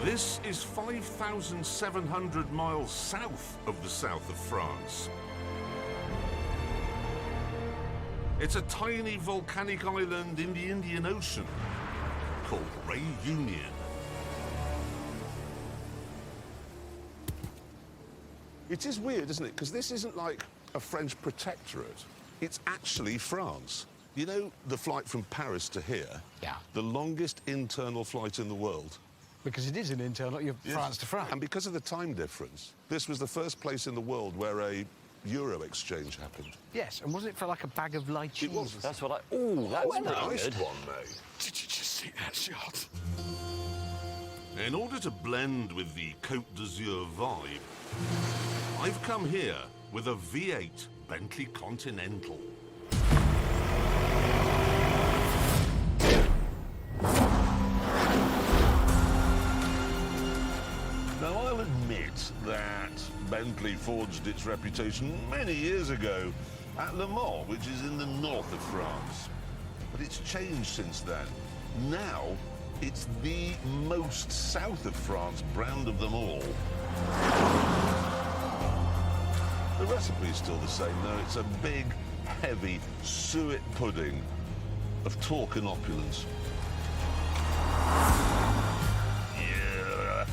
This is 5,700 miles south of the south of France. It's a tiny volcanic island in the Indian Ocean called Racen. It is weird, isn't it? Because this isn't like a French protectorate. It's actually France. You know the flight from Paris to here? Yeah. The longest internal flight in the world. Because it is an internal, you're France to France. And because of the time difference, this was the first place in the world where a euro exchange happened. Yes, and was it for like a bag of lychees? It was. That's what I... Ooh, that's pretty Nice good. one, mate. Did you just see that shot? In order to blend with the Côte d'Azur vibe, I've come here with a V8 Bentley Continental. Now, I'll admit that Bentley forged its reputation many years ago at Le Mans, which is in the north of France. But it's changed since then. Now, it's the most south of France brand of them all. The recipe is still the same, though. It's a big, heavy suet pudding of torque and opulence. Yeah.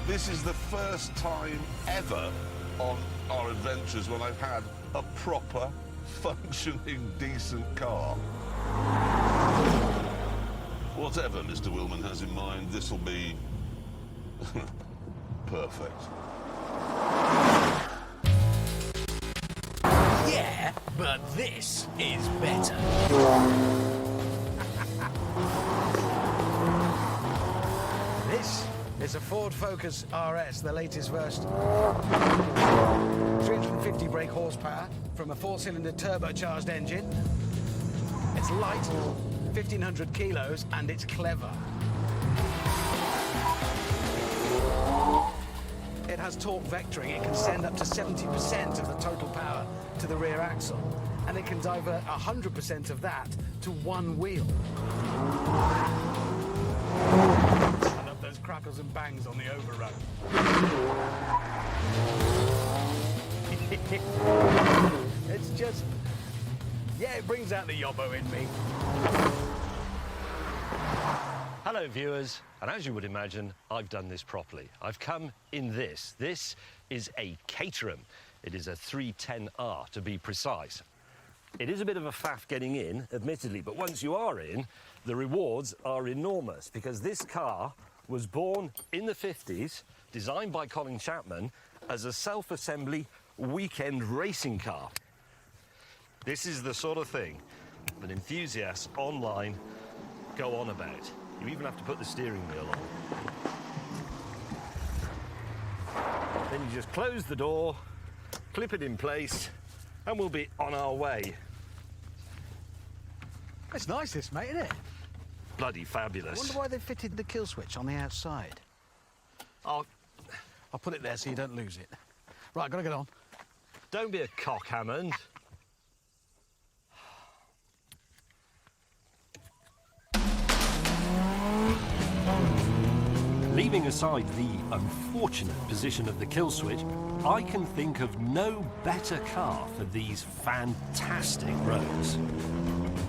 This is the first time ever on our adventures when I've had a proper, functioning, decent car. Whatever Mr. Willman has in mind, this'll be perfect. Yeah, but this is better. This is a Ford Focus RS, the latest version. 350 brake horsepower from a 4-cylinder turbocharged engine. It's light, 1,500 kilos, and it's clever. It has torque vectoring. It can send up to 70% of the total power to the rear axle, and it can divert 100% of that to one wheel. I love those crackles and bangs on the overrun. It's just, yeah, it brings out the yobbo in me. Hello, viewers. And as you would imagine, I've done this properly. I've come in this. This is a Caterham. It is a 310R, to be precise. It is a bit of a faff getting in, admittedly, but once you are in, the rewards are enormous, because this car was born in the 50s, designed by Colin Chapman, as a self-assembly weekend racing car. This is the sort of thing that enthusiasts online go on about. You even have to put the steering wheel on. Then you just close the door, clip it in place, and we'll be on our way. It's nice, this, mate, isn't it? Bloody I fabulous. wonder why they fitted the kill switch on the outside. I'll put it there so you don't lose it. Right, gotta get on. Don't be a cock, Hammond. Leaving aside the unfortunate position of the kill switch, I can think of no better car for these fantastic roads.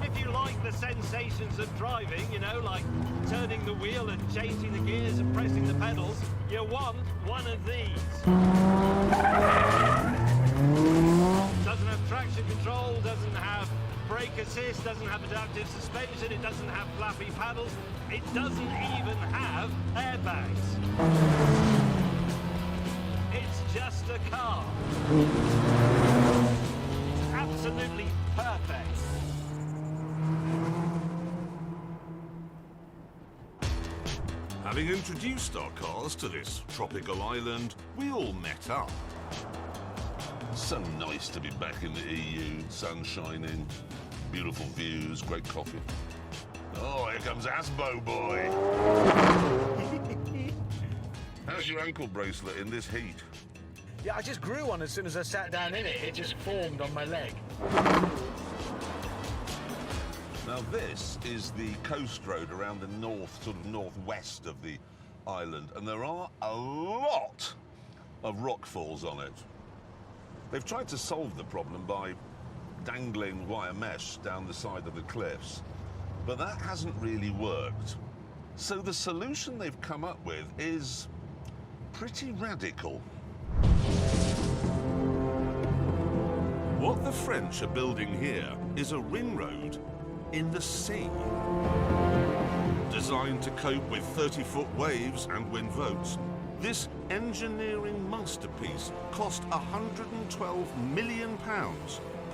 If you like the sensations of driving, you know, like turning the wheel and changing the gears and pressing the pedals, you want one of these. Doesn't have traction control, doesn't have brake assist, doesn't have adaptive suspension, it doesn't have flappy paddles, it doesn't even have airbags. It's just a car. It's absolutely perfect. Having introduced our cars to this tropical island, we all met up. So nice to be back in the EU, sun shining, beautiful views, great coffee. Oh, here comes Asbo boy. How's your ankle bracelet in this heat? Yeah, I just grew one as soon as I sat down in it. It just formed on my leg. Now, Now this is the coast road around the north, sort of northwest of the island, and there are a lot of rockfalls on it. They've tried to solve the problem by dangling wire mesh down the side of the cliffs, but that hasn't really worked. So the solution they've come up with is pretty radical. What the French are building here is a ring road in the sea. Designed to cope with 30-foot waves and wind votes, this engineering masterpiece cost £112 million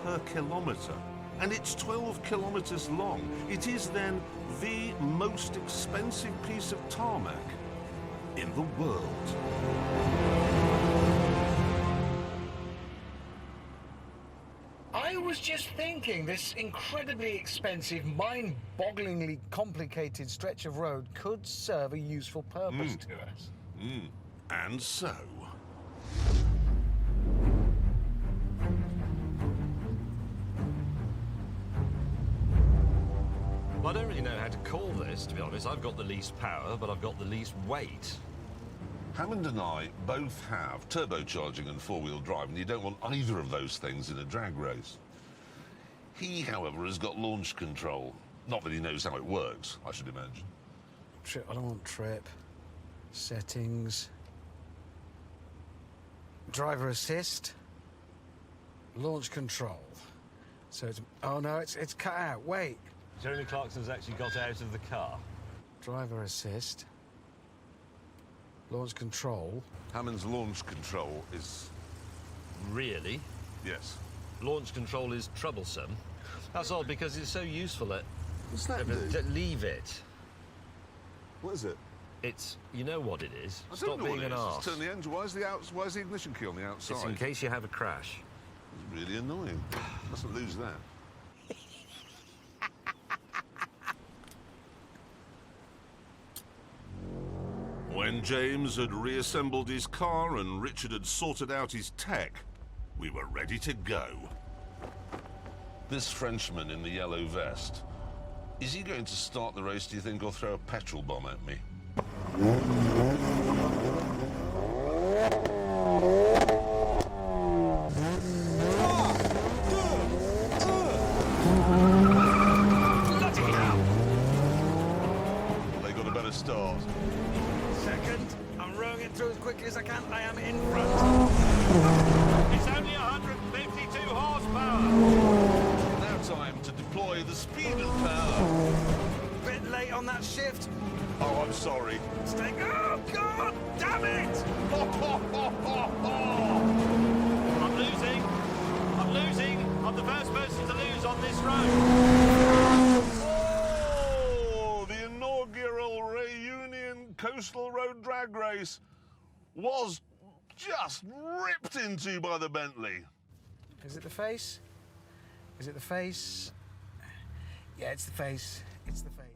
per kilometre. And it's 12 kilometres long. It is then the most expensive piece of tarmac in the world. I was just thinking this incredibly expensive, mind-bogglingly complicated stretch of road could serve a useful purpose to us. And so... Well, I don't really know how to call this, to be honest. I've got the least power, but I've got the least weight. Hammond and I both have turbocharging and four-wheel drive, and you don't want either of those things in a drag race. He, however, has got launch control. Not that he knows how it works, I should imagine. Trip, I don't want trip. Settings. Driver assist. Launch control. So it's... Oh, no, it's cut out. Wait. Jeremy Clarkson's actually got out of the car. Driver assist. Launch control. Hammond's launch control is... Really? Yes. Launch control is troublesome. That's odd because it's so useful at... What's that do? Leave it. What is it? It's... You know what it is. I Stop don't know being what an it is. arse. It's turn the engine. Why is the ignition key on the outside? It's in case you have a crash. It's really annoying. Mustn't lose that. When James had reassembled his car and Richard had sorted out his tech, we were ready to go. This Frenchman in the yellow vest, is he going to start the race, do you think, or throw a petrol bomb at me? Bloody hell! They got a better start. Second. I'm rowing it through as quickly as I can. I am in front. It's only 152 horsepower. Now time to deploy the speed and power. Bit late on that shift. Oh, I'm sorry. Stay. Oh, God! Damn it! I'm losing. I'm losing. I'm the first person to lose on this road. Oh, the inaugural Reunion Coastal Road Drag Race was just ripped into by the Bentley. Is it the face? Is it the face? Yeah, it's the face. It's the face.